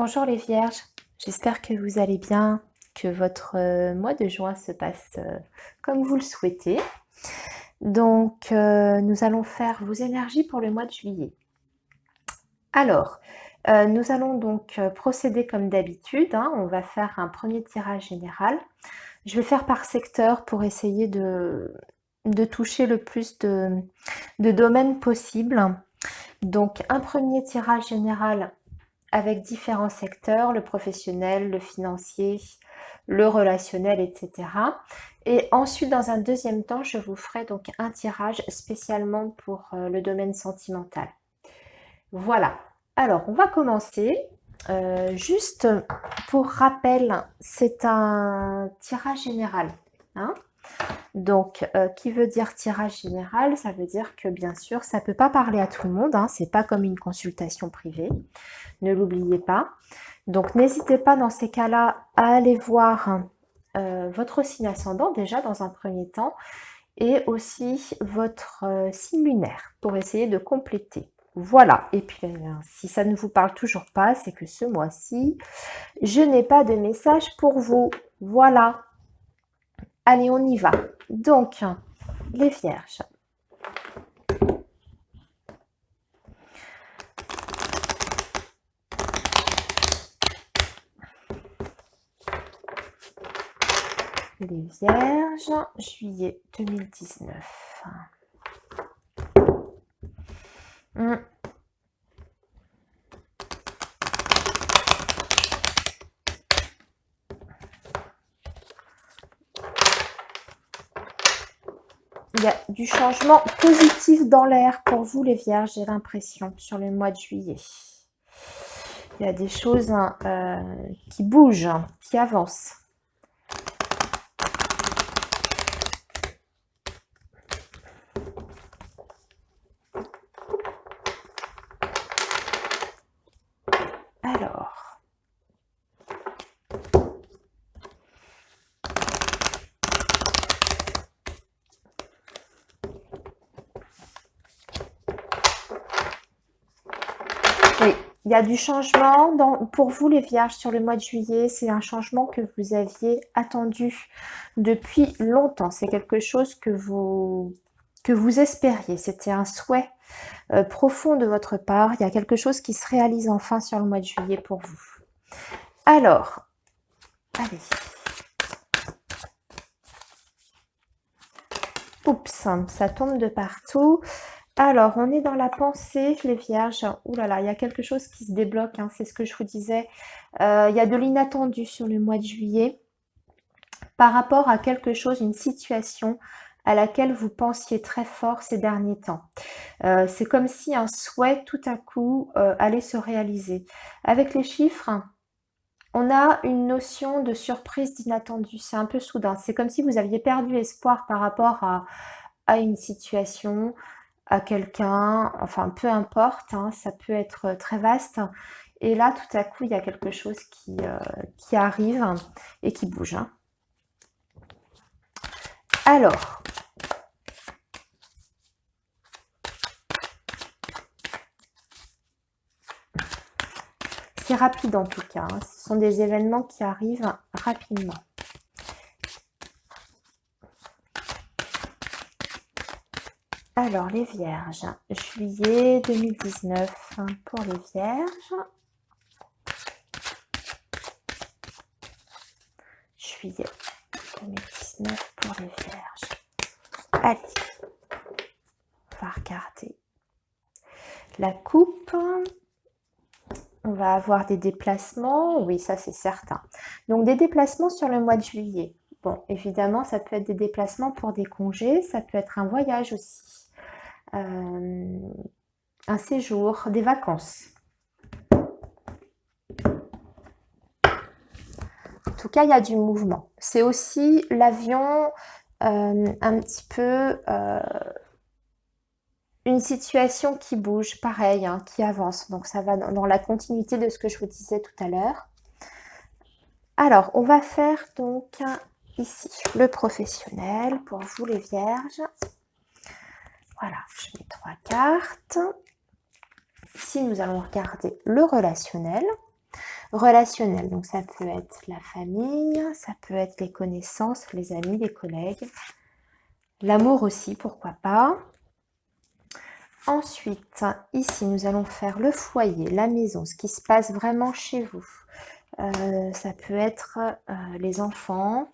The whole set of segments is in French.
Bonjour les vierges, j'espère que vous allez bien, que votre mois de juin se passe comme vous le souhaitez. Donc, nous allons faire vos énergies pour le mois de juillet. Alors, nous allons donc procéder comme d'habitude, hein. On va faire un premier tirage général. Je vais faire par secteur pour essayer de toucher le plus de domaines possible. Donc, un premier tirage général avec différents secteurs, le professionnel, le financier, le relationnel, etc. Et ensuite, dans un deuxième temps, je vous ferai donc un tirage spécialement pour le domaine sentimental. Voilà. Alors, on va commencer. Juste pour rappel, c'est un tirage général, hein. Donc, qui veut dire tirage général? Ça veut dire que bien sûr, ça ne peut pas parler à tout le monde, hein. C'est pas comme une consultation privée. Ne l'oubliez pas. Donc, n'hésitez pas dans ces cas-là à aller voir votre signe ascendant déjà dans un premier temps et aussi votre signe lunaire pour essayer de compléter. Voilà. Et puis, si ça ne vous parle toujours pas, c'est que ce mois-ci, je n'ai pas de message pour vous. Voilà. Allez, on y va. Donc, les vierges. Les vierges, juillet 2019. Il y a du changement positif dans l'air pour vous les vierges, j'ai l'impression, sur le mois de juillet. Il y a des choses qui bougent, qui avancent. Alors. Oui, il y a du changement pour vous les vierges sur le mois de juillet. C'est un changement que vous aviez attendu depuis longtemps. C'est quelque chose que vous espériez. C'était un souhait profond de votre part. Il y a quelque chose qui se réalise enfin sur le mois de juillet pour vous. Alors, allez. Oups, ça tombe de partout. Alors, on est dans la pensée, les vierges. Ouh là là, il y a quelque chose qui se débloque, hein, c'est ce que je vous disais. Il y a de l'inattendu sur le mois de juillet par rapport à quelque chose, une situation à laquelle vous pensiez très fort ces derniers temps. C'est comme si un souhait, tout à coup, allait se réaliser. Avec les chiffres, on a une notion de surprise, d'inattendu. C'est un peu soudain. C'est comme si vous aviez perdu espoir par rapport à une situation, à quelqu'un, enfin peu importe, hein, ça peut être très vaste. Et là, tout à coup, il y a quelque chose qui arrive et qui bouge. Hein. Alors, c'est rapide en tout cas. Hein. Ce sont des événements qui arrivent rapidement. Alors, les vierges, juillet 2019 pour les vierges. Juillet 2019 pour les vierges. Allez, on va regarder la coupe. On va avoir des déplacements, oui, ça c'est certain. Donc, des déplacements sur le mois de juillet. Bon, évidemment, ça peut être des déplacements pour des congés, ça peut être un voyage aussi. Un séjour, des vacances. En tout cas, il y a du mouvement. C'est aussi l'avion, un petit peu une situation qui bouge, pareil, hein, qui avance. Donc, ça va dans la continuité de ce que je vous disais tout à l'heure. Alors, on va faire donc ici le professionnel pour vous les vierges. Voilà, je mets 3 cartes. Ici, nous allons regarder le relationnel. relationnel. Donc ça peut être la famille, ça peut être les connaissances, les amis, les collègues. L'amour aussi, pourquoi pas. Ensuite, ici, nous allons faire le foyer, la maison, ce qui se passe vraiment chez vous. Ça peut être les enfants.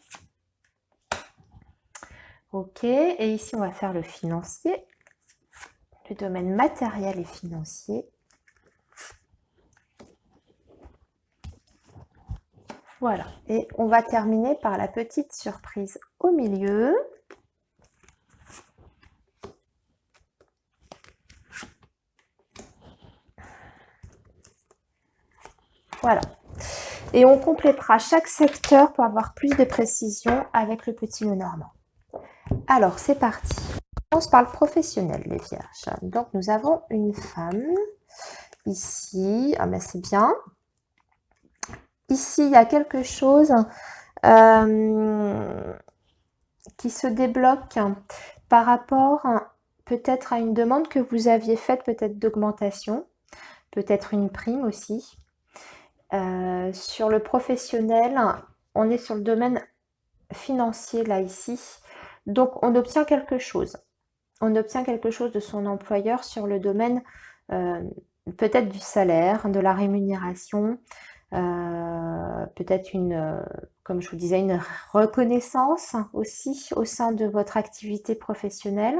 Ok, et ici, on va faire le financier, le domaine matériel et financier. Voilà, et on va terminer par la petite surprise au milieu. Voilà. Et on complétera chaque secteur pour avoir plus de précision avec le petit Lenormand. Alors, c'est parti. On commence par le professionnel, les vierges. Donc, nous avons une femme ici. Ah ben, c'est bien. Ici, il y a quelque chose qui se débloque par rapport peut-être à une demande que vous aviez faite, peut-être d'augmentation, peut-être une prime aussi. Sur le professionnel, on est sur le domaine financier là ici. Donc on obtient quelque chose. On obtient quelque chose de son employeur sur le domaine peut-être du salaire, de la rémunération, peut-être comme je vous disais, une reconnaissance aussi au sein de votre activité professionnelle.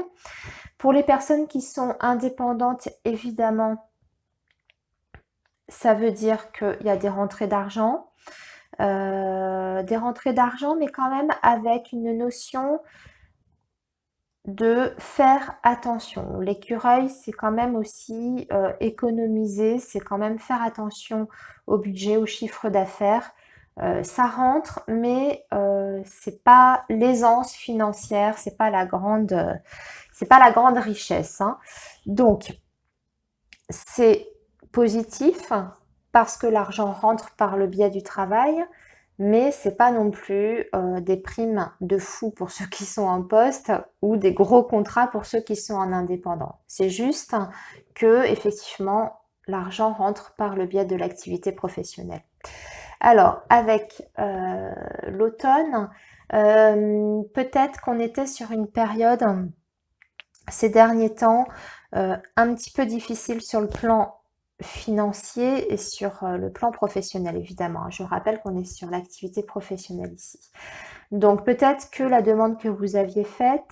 Pour les personnes qui sont indépendantes, évidemment, ça veut dire qu'il y a des rentrées d'argent, mais quand même avec une notion de faire attention. L'écureuil, c'est quand même aussi économiser, c'est quand même faire attention au budget, au chiffre d'affaires. Ça rentre, mais c'est pas l'aisance financière, c'est pas la grande richesse. Hein. Donc, c'est positif parce que l'argent rentre par le biais du travail, mais c'est pas non plus des primes de fou pour ceux qui sont en poste ou des gros contrats pour ceux qui sont en indépendant. C'est juste que effectivement l'argent rentre par le biais de l'activité professionnelle. Alors avec l'automne, peut-être qu'on était sur une période ces derniers temps un petit peu difficile sur le plan financier et sur le plan professionnel, évidemment. Je rappelle qu'on est sur l'activité professionnelle ici. Donc, peut-être que la demande que vous aviez faite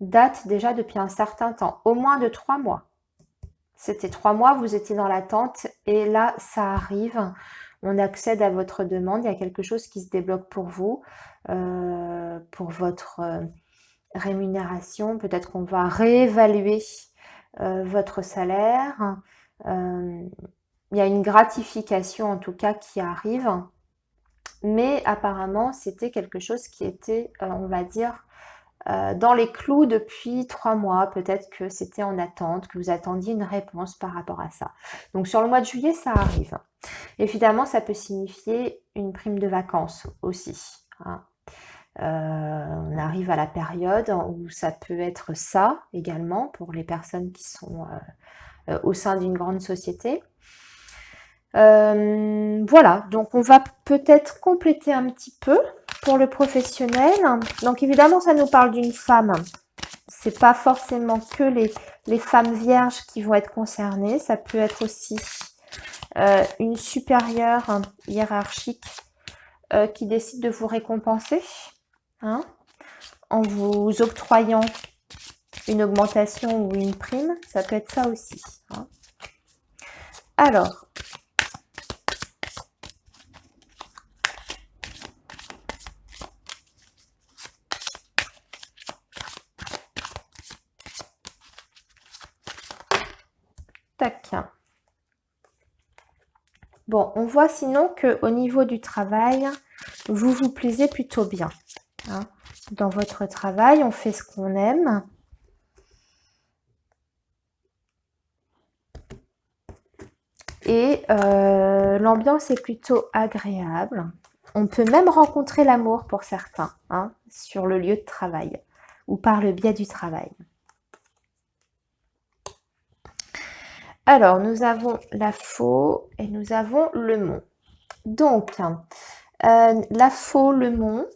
date déjà depuis un certain temps, au moins de 3 mois. C'était 3 mois, vous étiez dans l'attente et là, ça arrive. On accède à votre demande, il y a quelque chose qui se débloque pour vous, pour votre rémunération. Peut-être qu'on va réévaluer votre salaire. Il y a une gratification en tout cas qui arrive, mais apparemment c'était quelque chose qui était, on va dire, dans les clous depuis 3 mois. Peut-être que c'était en attente, que vous attendiez une réponse par rapport à ça. Donc sur le mois de juillet, ça arrive. Évidemment, ça peut signifier une prime de vacances aussi. Hein. On arrive à la période où ça peut être ça également pour les personnes qui sont au sein d'une grande société. Voilà, donc on va peut-être compléter un petit peu pour le professionnel. Donc évidemment, ça nous parle d'une femme. C'est pas forcément que les femmes vierges qui vont être concernées. Ça peut être aussi une supérieure hiérarchique qui décide de vous récompenser. Hein, en vous octroyant une augmentation ou une prime, ça peut être ça aussi. Hein. Alors, tac. Bon, on voit sinon qu'au niveau du travail, vous vous plaisez plutôt bien. Hein. Dans votre travail, on fait ce qu'on aime. Et l'ambiance est plutôt agréable. On peut même rencontrer l'amour pour certains, hein, sur le lieu de travail ou par le biais du travail. Alors, nous avons la faux et nous avons le mont. Donc, la faux, le mont,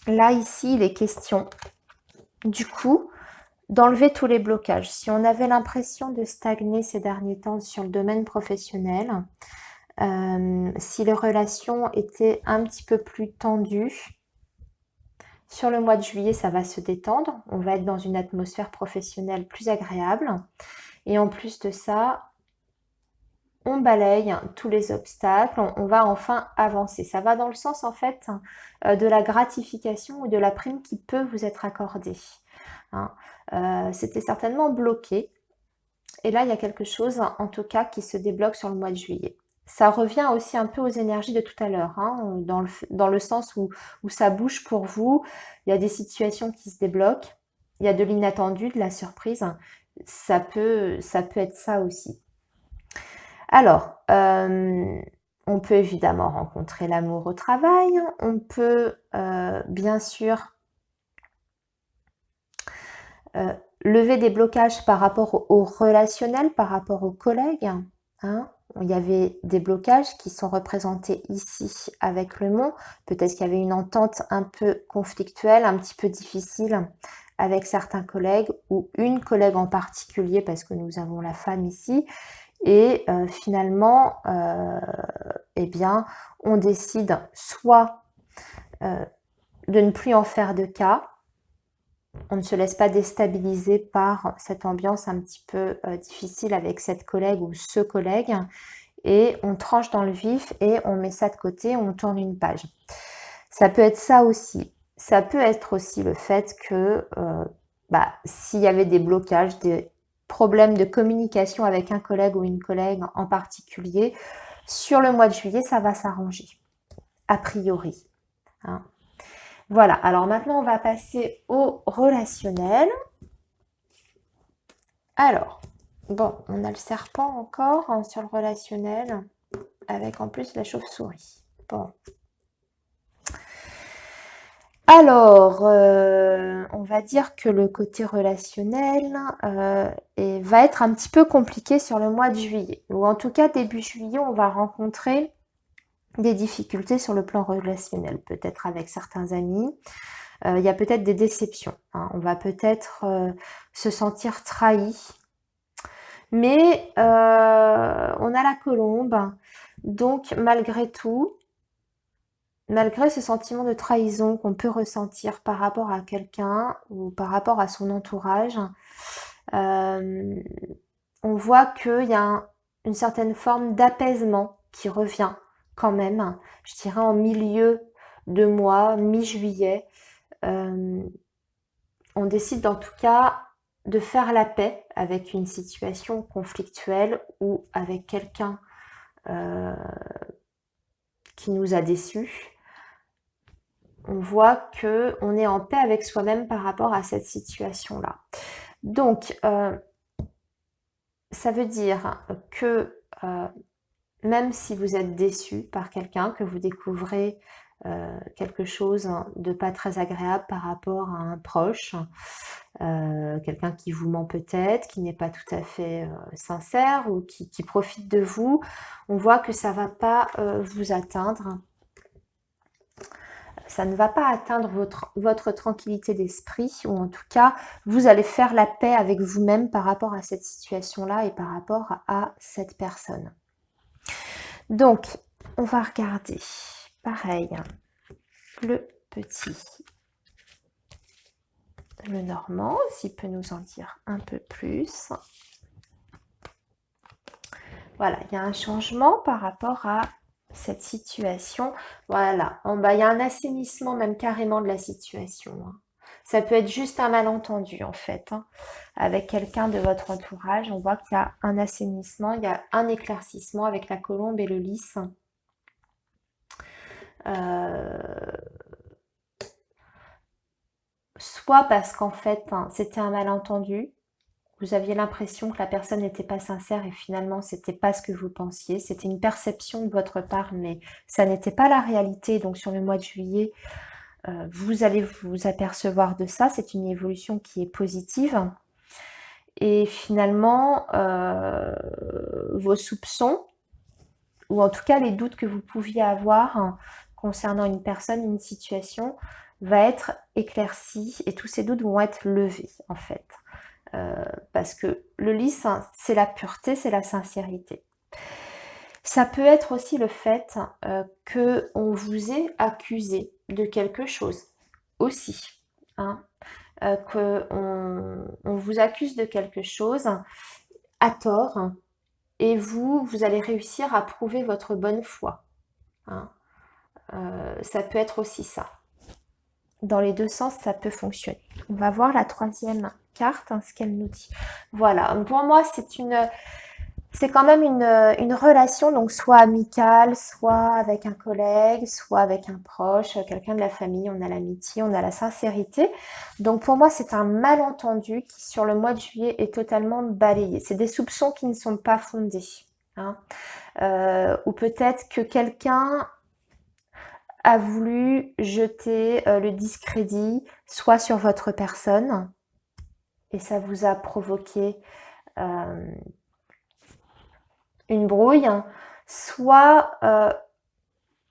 là, ici, il est question, du coup, d'enlever tous les blocages. Si on avait l'impression de stagner ces derniers temps sur le domaine professionnel, si les relations étaient un petit peu plus tendues, sur le mois de juillet, ça va se détendre. On va être dans une atmosphère professionnelle plus agréable. Et en plus de ça, on balaye tous les obstacles, on va enfin avancer. Ça va dans le sens en fait de la gratification ou de la prime qui peut vous être accordée. Hein. C'était certainement bloqué. Et là, il y a quelque chose en tout cas qui se débloque sur le mois de juillet. Ça revient aussi un peu aux énergies de tout à l'heure, hein, dans le sens où ça bouge pour vous. Il y a des situations qui se débloquent, il y a de l'inattendu, de la surprise. Ça peut être ça aussi. Alors, on peut évidemment rencontrer l'amour au travail. On peut, bien sûr, lever des blocages par rapport au relationnel, par rapport aux collègues. Hein. Il y avait des blocages qui sont représentés ici avec le mont. Peut-être qu'il y avait une entente un peu conflictuelle, un petit peu difficile avec certains collègues ou une collègue en particulier parce que nous avons la femme ici. Et finalement, eh bien, on décide soit de ne plus en faire de cas, on ne se laisse pas déstabiliser par cette ambiance un petit peu difficile avec cette collègue ou ce collègue, et on tranche dans le vif et on met ça de côté, on tourne une page. Ça peut être ça aussi. Ça peut être aussi le fait que s'il y avait des blocages, des problèmes de communication avec un collègue ou une collègue en particulier, sur le mois de juillet, ça va s'arranger, a priori. Hein. Voilà, alors maintenant, on va passer au relationnel. Alors, bon, on a le serpent encore sur le relationnel, avec en plus la chauve-souris. Bon. Alors, on va dire que le côté relationnel va être un petit peu compliqué sur le mois de juillet. Ou en tout cas, début juillet, on va rencontrer des difficultés sur le plan relationnel, peut-être avec certains amis. Il y a peut-être des déceptions. Hein. On va peut-être se sentir trahi. Mais on a la colombe. Donc, malgré tout, malgré ce sentiment de trahison qu'on peut ressentir par rapport à quelqu'un ou par rapport à son entourage, on voit qu'il y a une certaine forme d'apaisement qui revient quand même, je dirais en milieu de mois, mi-juillet. On décide en tout cas de faire la paix avec une situation conflictuelle ou avec quelqu'un qui nous a déçus. On voit que on est en paix avec soi-même par rapport à cette situation-là. Donc, ça veut dire que même si vous êtes déçu par quelqu'un, que vous découvrez quelque chose de pas très agréable par rapport à un proche, quelqu'un qui vous ment peut-être, qui n'est pas tout à fait sincère ou qui profite de vous, on voit que ça va pas vous atteindre. Ça ne va pas atteindre votre tranquillité d'esprit, ou en tout cas, vous allez faire la paix avec vous-même par rapport à cette situation-là et par rapport à cette personne. Donc, on va regarder, pareil, le petit, le normand, s'il peut nous en dire un peu plus. Voilà, il y a un changement par rapport à cette situation. Voilà, il y a un assainissement même carrément de la situation. Hein. Ça peut être juste un malentendu en fait. Hein. Avec quelqu'un de votre entourage, on voit qu'il y a un assainissement, il y a un éclaircissement avec la colombe et le lys. Soit parce qu'en fait, c'était un malentendu, vous aviez l'impression que la personne n'était pas sincère et finalement, c'était pas ce que vous pensiez. C'était une perception de votre part, mais ça n'était pas la réalité. Donc, sur le mois de juillet, vous allez vous apercevoir de ça. C'est une évolution qui est positive. Et finalement, vos soupçons ou en tout cas les doutes que vous pouviez avoir concernant une personne, une situation, va être éclairci et tous ces doutes vont être levés en fait. Parce que le lys, c'est la pureté, c'est la sincérité. Ça peut être aussi le fait qu'on vous ait accusé de quelque chose aussi. Hein, qu'on vous accuse de quelque chose à tort et vous allez réussir à prouver votre bonne foi. Hein. Ça peut être aussi ça. Dans les deux sens, ça peut fonctionner. On va voir la troisième carte, ce qu'elle nous dit. Voilà, pour moi, c'est quand même une relation, donc soit amicale, soit avec un collègue, soit avec un proche, quelqu'un de la famille, on a l'amitié, on a la sincérité. Donc pour moi, c'est un malentendu qui, sur le mois de juillet, est totalement balayé. C'est des soupçons qui ne sont pas fondés. Hein. Ou peut-être que quelqu'un a voulu jeter le discrédit soit sur votre personne, et ça vous a provoqué une brouille, soit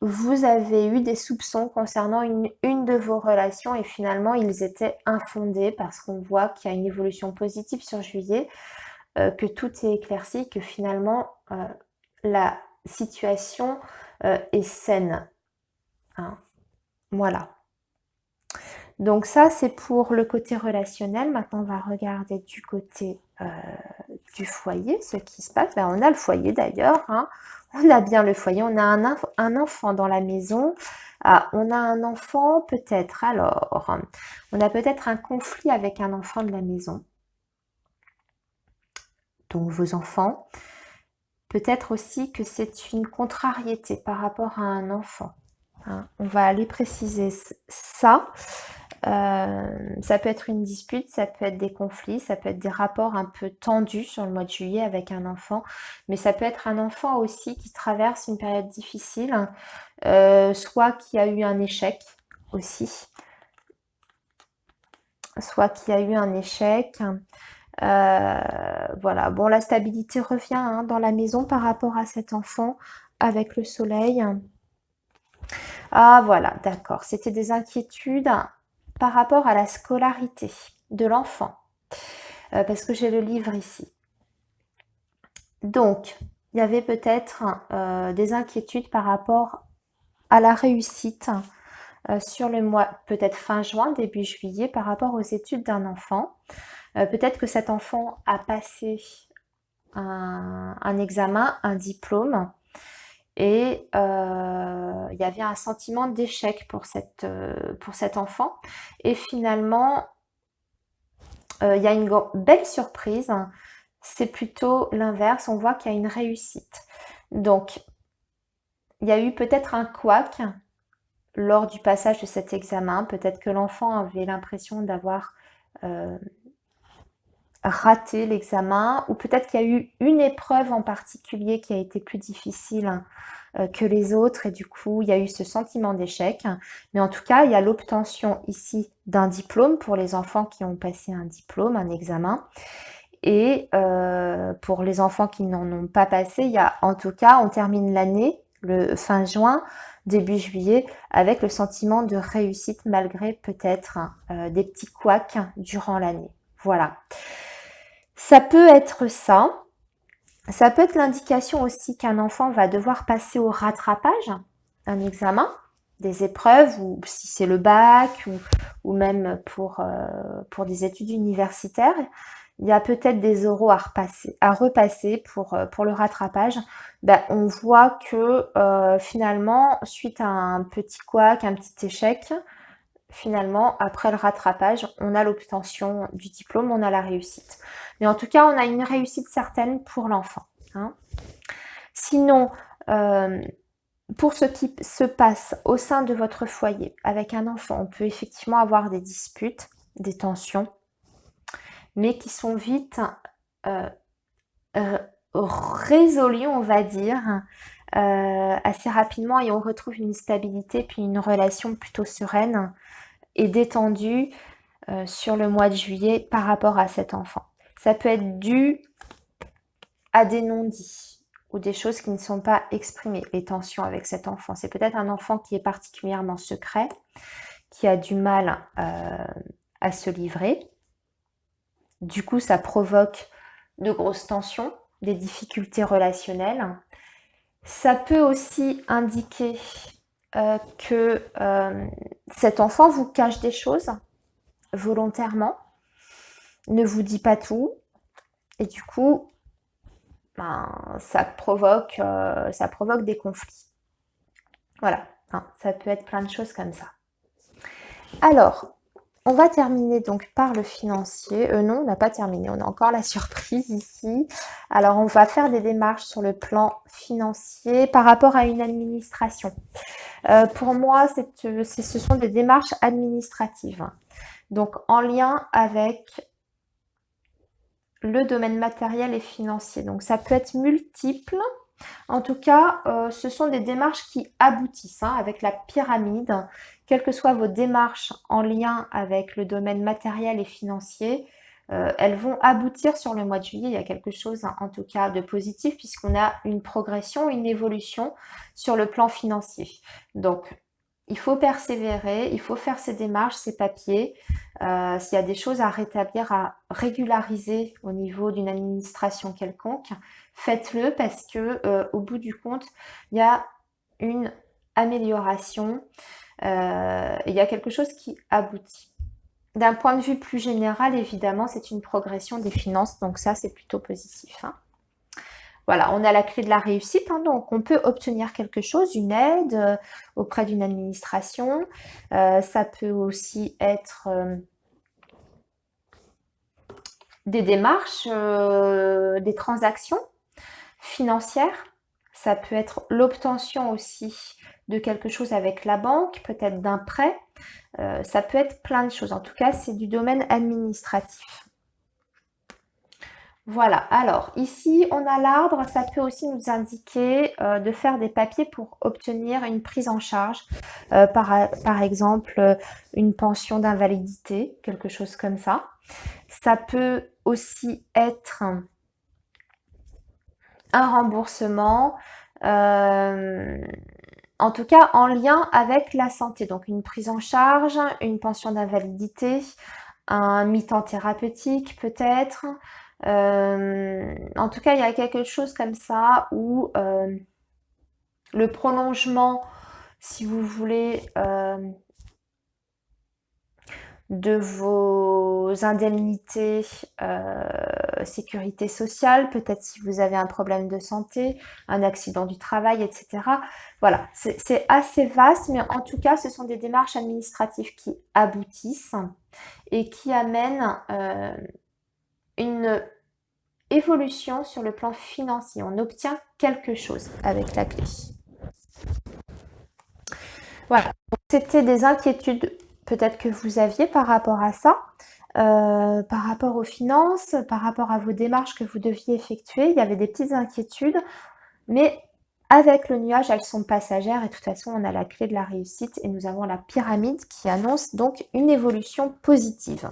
vous avez eu des soupçons concernant une de vos relations et finalement ils étaient infondés parce qu'on voit qu'il y a une évolution positive sur juillet, que tout est éclairci, que finalement la situation est saine. Hein. Voilà. Donc ça, c'est pour le côté relationnel. Maintenant, on va regarder du côté du foyer, ce qui se passe. Ben, on a le foyer d'ailleurs. Hein. On a bien le foyer. On a un enfant dans la maison. Ah, on a un enfant peut-être. Alors, on a peut-être un conflit avec un enfant de la maison. Donc, vos enfants. Peut-être aussi que c'est une contrariété par rapport à un enfant. Hein. On va aller préciser ça. Ça peut être une dispute, ça peut être des conflits, ça peut être des rapports un peu tendus sur le mois de juillet avec un enfant, mais ça peut être un enfant aussi qui traverse une période difficile, soit qui a eu un échec aussi, soit qui a eu un échec. Voilà, bon, la stabilité revient dans la maison par rapport à cet enfant avec le soleil. Ah voilà, d'accord, c'était des inquiétudes par rapport à la scolarité de l'enfant, parce que j'ai le livre ici. Donc, il y avait peut-être des inquiétudes par rapport à la réussite sur le mois, peut-être fin juin, début juillet, par rapport aux études d'un enfant. Peut-être que cet enfant a passé un examen, un diplôme, et il y avait un sentiment d'échec pour cet enfant. Et finalement, il y a une belle surprise. C'est plutôt l'inverse. On voit qu'il y a une réussite. Donc, il y a eu peut-être un couac lors du passage de cet examen. Peut-être que l'enfant avait l'impression d'avoir raté l'examen, ou peut-être qu'il y a eu une épreuve en particulier qui a été plus difficile que les autres, et du coup il y a eu ce sentiment d'échec. Mais en tout cas, il y a l'obtention ici d'un diplôme pour les enfants qui ont passé un diplôme, un examen. Et pour les enfants qui n'en ont pas passé, il y a, en tout cas, on termine l'année, le fin juin, début juillet, avec le sentiment de réussite malgré peut-être des petits couacs durant l'année. Voilà. Ça peut être ça. Ça peut être l'indication aussi qu'un enfant va devoir passer au rattrapage, un examen, des épreuves, ou si c'est le bac, ou même pour des études universitaires. Il y a peut-être des oraux à repasser pour le rattrapage. Ben, on voit que finalement, suite à un petit couac, un petit échec, finalement, après le rattrapage, on a l'obtention du diplôme, on a la réussite. Mais en tout cas, on a une réussite certaine pour l'enfant. Hein. Sinon, pour ce qui se passe au sein de votre foyer avec un enfant, on peut effectivement avoir des disputes, des tensions, mais qui sont vite résolues, on va dire, assez rapidement, et on retrouve une stabilité puis une relation plutôt sereine et détendue sur le mois de juillet par rapport à cet enfant. Ça peut être dû à des non-dits ou des choses qui ne sont pas exprimées, les tensions avec cet enfant. C'est peut-être un enfant qui est particulièrement secret, qui a du mal à se livrer. Du coup, ça provoque de grosses tensions, des difficultés relationnelles. Ça peut aussi indiquer que cet enfant vous cache des choses volontairement, ne vous dit pas tout, et du coup, ben, ça provoque des conflits. Voilà, hein, ça peut être plein de choses comme ça. Alors, on va terminer donc par le financier. Non, on n'a pas terminé, on a encore la surprise ici. Alors, on va faire des démarches sur le plan financier par rapport à une administration. Pour moi, ce sont des démarches administratives. Donc, en lien avec le domaine matériel et financier. Donc, ça peut être multiple. En tout cas, ce sont des démarches qui aboutissent avec la pyramide. Quelles que soient vos démarches en lien avec le domaine matériel et financier, elles vont aboutir sur le mois de juillet. Il y a quelque chose en tout cas de positif puisqu'on a une progression, une évolution sur le plan financier. Donc, il faut persévérer, il faut faire ces démarches, ces papiers. S'il y a des choses à rétablir, à régulariser au niveau d'une administration quelconque, faites-le parce que au bout du compte, il y a une amélioration, il y a quelque chose qui aboutit. D'un point de vue plus général, évidemment, c'est une progression des finances, donc ça, c'est plutôt positif. Voilà, on a la clé de la réussite, donc on peut obtenir quelque chose, une aide auprès d'une administration. Ça peut aussi être des démarches, des transactions financières. Ça peut être l'obtention aussi de quelque chose avec la banque, peut-être d'un prêt. Ça peut être plein de choses. En tout cas, c'est du domaine administratif. Voilà, alors ici on a l'arbre, ça peut aussi nous indiquer de faire des papiers pour obtenir une prise en charge, par exemple une pension d'invalidité, quelque chose comme ça. Ça peut aussi être un remboursement, en tout cas en lien avec la santé, donc une prise en charge, une pension d'invalidité, un mi-temps thérapeutique peut-être. En tout cas, il y a quelque chose comme ça où le prolongement, si vous voulez, de vos indemnités sécurité sociale, peut-être si vous avez un problème de santé, un accident du travail, etc. Voilà, c'est assez vaste, mais en tout cas, ce sont des démarches administratives qui aboutissent et qui amènent une évolution sur le plan financier. On obtient quelque chose avec la clé. Voilà, c'était des inquiétudes peut-être que vous aviez par rapport à ça, par rapport aux finances, par rapport à vos démarches que vous deviez effectuer. Il y avait des petites inquiétudes, mais avec le nuage, elles sont passagères et de toute façon, on a la clé de la réussite et nous avons la pyramide qui annonce donc une évolution positive.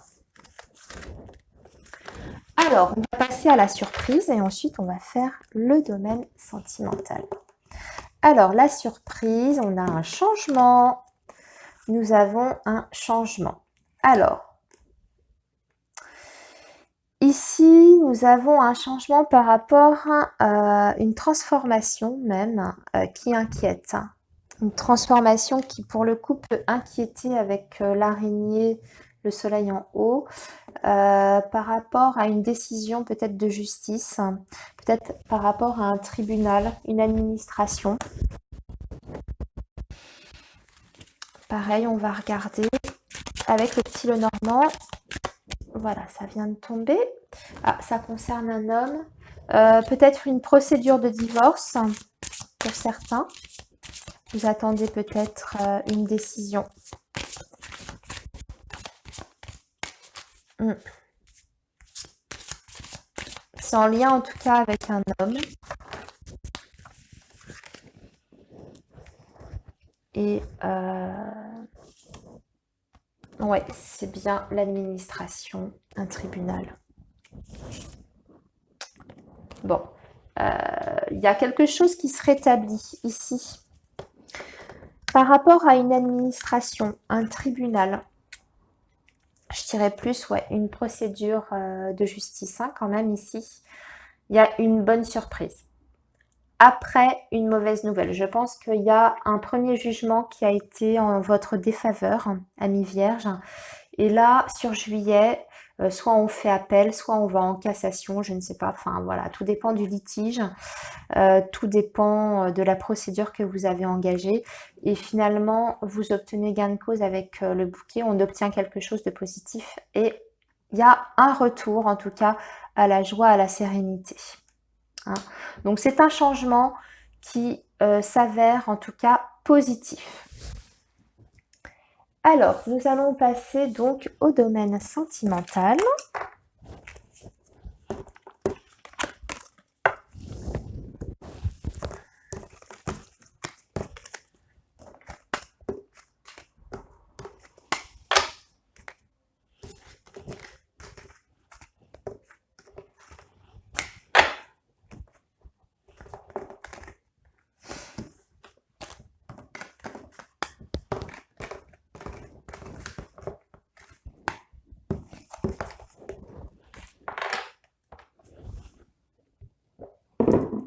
Alors, on va passer à la surprise et ensuite, on va faire le domaine sentimental. Alors, la surprise, on a un changement. Nous avons un changement. Alors, ici, nous avons un changement par rapport à une transformation même qui inquiète. Une transformation qui, pour le coup, peut inquiéter avec l'araignée, le soleil en haut, par rapport à une décision peut-être de justice, peut-être par rapport à un tribunal, une administration. Pareil, on va regarder avec le petit Lenormand. Voilà, ça vient de tomber. Ah, ça concerne un homme. Peut-être une procédure de divorce pour certains. Vous attendez peut-être une décision. C'est en lien en tout cas avec un homme. Et ouais, c'est bien l'administration, un tribunal. Bon, Il y a quelque chose qui se rétablit ici. Par rapport à une administration, un tribunal, je dirais plus, ouais, une procédure de justice, hein, quand même ici. Il y a une bonne surprise. Après, une mauvaise nouvelle. Je pense qu'il y a un premier jugement qui a été en votre défaveur, ami Vierge. Et là, sur juillet, soit on fait appel, soit on va en cassation, je ne sais pas. Enfin, voilà, tout dépend du litige. Tout dépend de la procédure que vous avez engagée. Et finalement, vous obtenez gain de cause avec le bouquet. On obtient quelque chose de positif. Et il y a un retour, en tout cas, à la joie, à la sérénité. Hein. Donc, c'est un changement qui s'avère, en tout cas, positif. Alors, nous allons passer donc au domaine sentimental.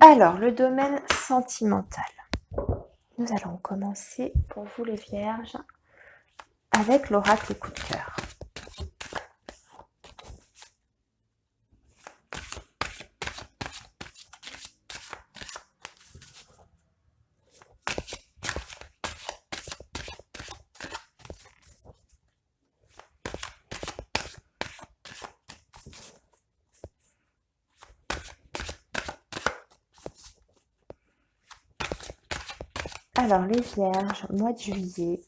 Alors, le domaine sentimental. Nous allons commencer pour vous les vierges avec l'oracle coup de cœur. Alors, les vierges, mois de juillet.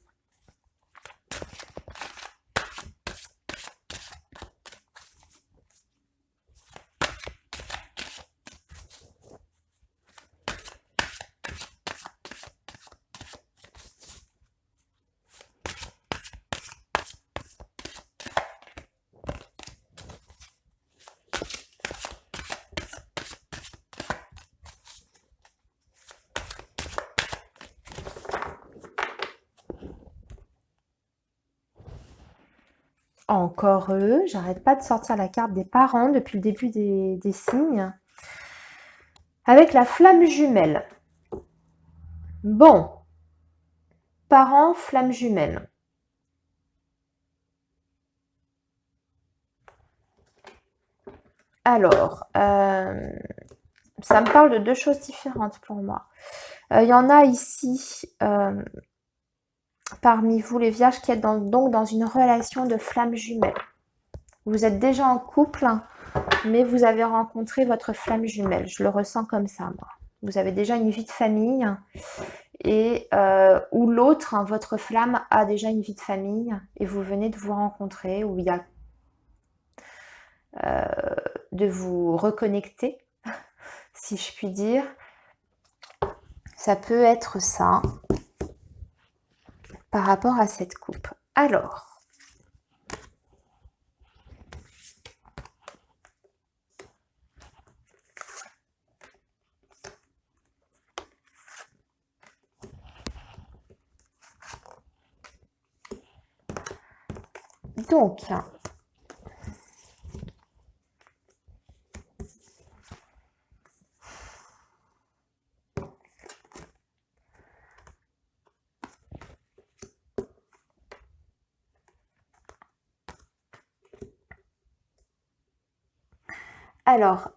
Encore eux, j'arrête pas de sortir la carte des parents depuis le début des signes. Avec la flamme jumelle. Bon. Parents, flamme jumelle. Alors, ça me parle de deux choses différentes pour moi. Il y en a ici, parmi vous les vierges, qui êtes donc dans une relation de flamme jumelle. Vous êtes déjà en couple, mais vous avez rencontré votre flamme jumelle. Je le ressens comme ça, moi. Vous avez déjà une vie de famille et ou l'autre, hein, votre flamme a déjà une vie de famille et vous venez de vous rencontrer, où il y a de vous reconnecter, si je puis dire. Ça peut être ça par rapport à cette coupe. Alors, donc, alors,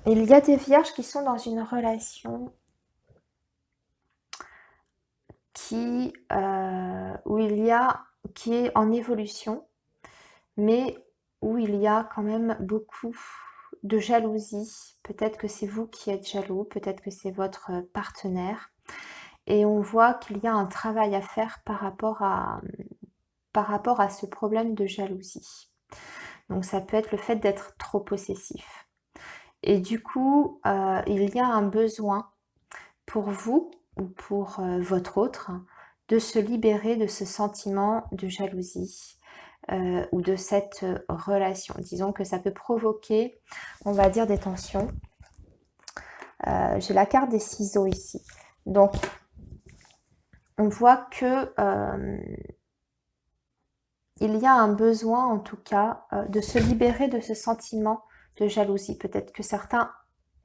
il y a des vierges qui sont dans une relation qui est en évolution, mais où il y a quand même beaucoup de jalousie. Peut-être que c'est vous qui êtes jaloux, peut-être que c'est votre partenaire. Et on voit qu'il y a un travail à faire par rapport à ce problème de jalousie. Donc ça peut être le fait d'être trop possessif. Et du coup, il y a un besoin pour vous ou pour votre autre de se libérer de ce sentiment de jalousie, ou de cette relation. Disons que ça peut provoquer, on va dire, des tensions. J'ai la carte des ciseaux ici. Donc, on voit que il y a un besoin, en tout cas, de se libérer de ce sentiment de jalousie. Peut-être que certains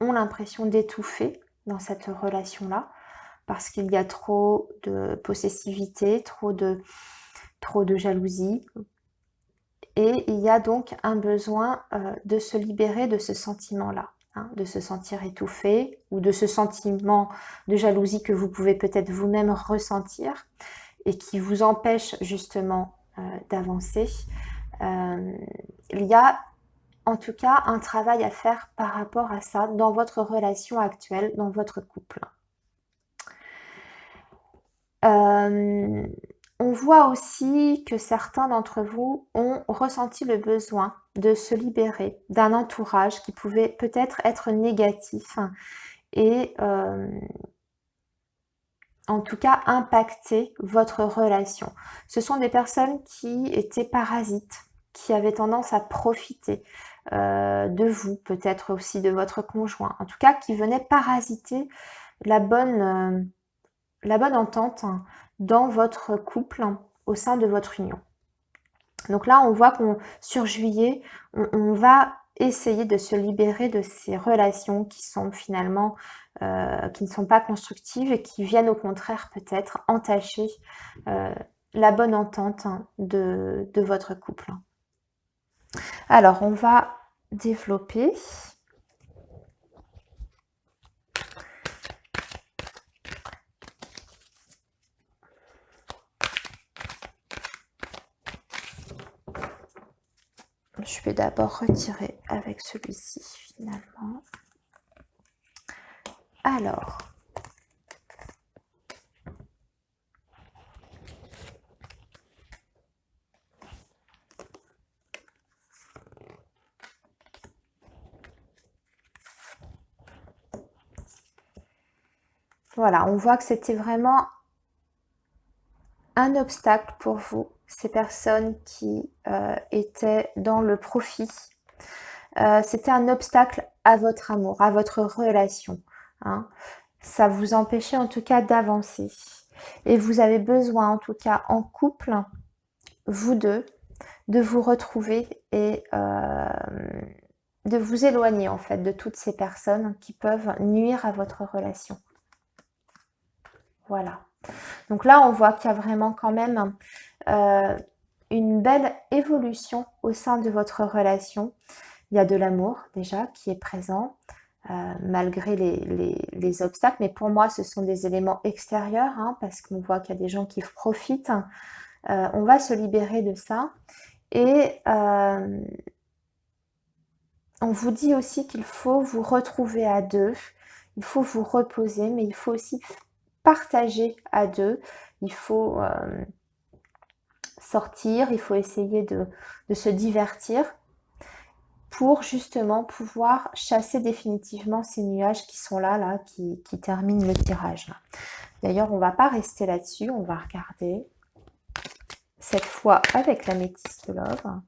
ont l'impression d'étouffer dans cette relation-là, parce qu'il y a trop de possessivité, trop de jalousie. Et il y a donc un besoin de se libérer de ce sentiment-là, hein, de se sentir étouffé, ou de ce sentiment de jalousie que vous pouvez peut-être vous-même ressentir et qui vous empêche justement d'avancer. Il y a en tout cas un travail à faire par rapport à ça dans votre relation actuelle, dans votre couple. On voit aussi que certains d'entre vous ont ressenti le besoin de se libérer d'un entourage qui pouvait peut-être être négatif et en tout cas impacter votre relation. Ce sont des personnes qui étaient parasites, qui avaient tendance à profiter de vous, peut-être aussi de votre conjoint, en tout cas qui venaient parasiter la bonne entente dans votre couple, au sein de votre union. Donc là, on voit sur juillet, on va essayer de se libérer de ces relations qui sont finalement, qui ne sont pas constructives et qui viennent au contraire peut-être entacher la bonne entente de votre couple. Alors, on va développer. Je vais d'abord retirer avec celui-ci finalement. Alors, voilà, on voit que c'était vraiment un obstacle pour vous, ces personnes qui étaient dans le profit. C'était un obstacle à votre amour, à votre relation, hein. Ça vous empêchait en tout cas d'avancer. Et vous avez besoin, en tout cas en couple, vous deux, de vous retrouver et de vous éloigner en fait de toutes ces personnes qui peuvent nuire à votre relation. Voilà. Donc là, on voit qu'il y a vraiment quand même une belle évolution au sein de votre relation. Il y a de l'amour déjà qui est présent, malgré les obstacles. Mais pour moi, ce sont des éléments extérieurs, hein, parce qu'on voit qu'il y a des gens qui profitent. On va se libérer de ça. Et on vous dit aussi qu'il faut vous retrouver à deux. Il faut vous reposer, mais il faut aussi partager à deux. Il faut sortir, il faut essayer de se divertir pour justement pouvoir chasser définitivement ces nuages qui sont là qui terminent le tirage. D'ailleurs, on ne va pas rester là-dessus, on va regarder cette fois avec l'améthyste love.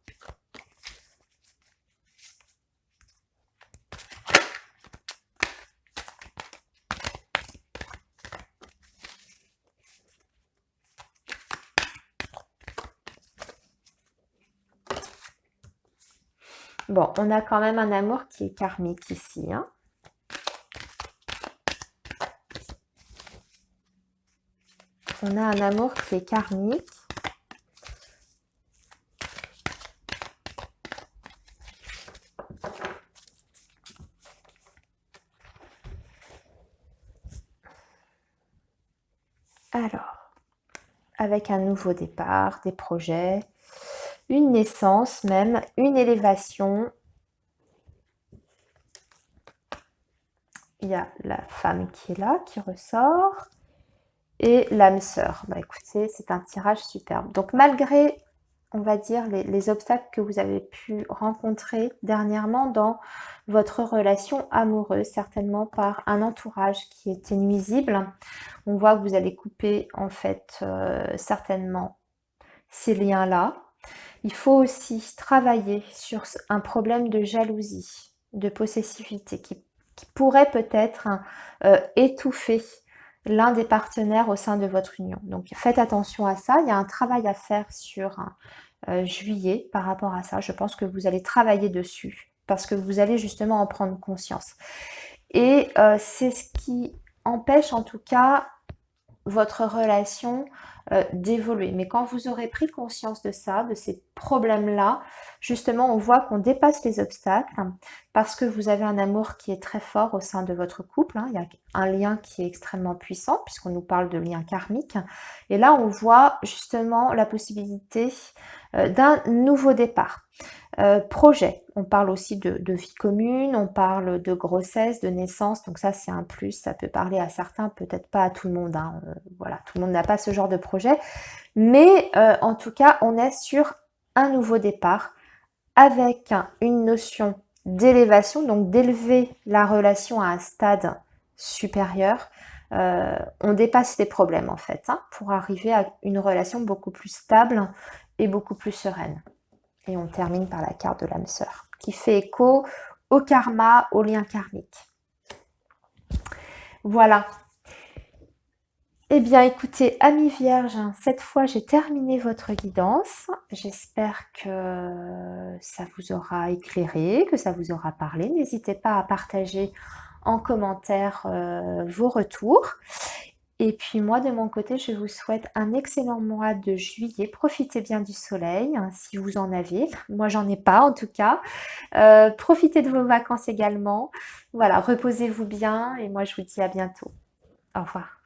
Bon, on a quand même un amour qui est karmique ici, hein. On a un amour qui est karmique. Alors, avec un nouveau départ, des projets, une naissance même, une élévation. Il y a la femme qui est là, qui ressort, et l'âme sœur. Bah écoutez, c'est un tirage superbe. Donc malgré, on va dire, les obstacles que vous avez pu rencontrer dernièrement dans votre relation amoureuse, certainement par un entourage qui était nuisible, on voit que vous allez couper en fait certainement ces liens-là. Il faut aussi travailler sur un problème de jalousie, de possessivité qui pourrait peut-être étouffer l'un des partenaires au sein de votre union. Donc faites attention à ça, il y a un travail à faire sur juillet par rapport à ça. Je pense que vous allez travailler dessus parce que vous allez justement en prendre conscience. Et c'est ce qui empêche en tout cas votre relation d'évoluer. Mais quand vous aurez pris conscience de ça, de ces problèmes-là, justement, on voit qu'on dépasse les obstacles parce que vous avez un amour qui est très fort au sein de votre couple. Il y a un lien qui est extrêmement puissant puisqu'on nous parle de lien karmique. Et là, on voit justement la possibilité d'un nouveau départ. Projet, on parle aussi de vie commune, on parle de grossesse, de naissance, donc ça c'est un plus, ça peut parler à certains, peut-être pas à tout le monde, voilà, tout le monde n'a pas ce genre de projet, mais en tout cas on est sur un nouveau départ avec une notion d'élévation, donc d'élever la relation à un stade supérieur. On dépasse les problèmes en fait, pour arriver à une relation beaucoup plus stable et beaucoup plus sereine. Et on termine par la carte de l'âme sœur, qui fait écho au karma, au lien karmique. Voilà. Eh bien, écoutez, amis vierges, cette fois, j'ai terminé votre guidance. J'espère que ça vous aura éclairé, que ça vous aura parlé. N'hésitez pas à partager en commentaire vos retours. Et puis moi, de mon côté, je vous souhaite un excellent mois de juillet. Profitez bien du soleil, si vous en avez. Moi, j'en ai pas, en tout cas. Profitez de vos vacances également. Voilà, reposez-vous bien et moi, je vous dis à bientôt. Au revoir.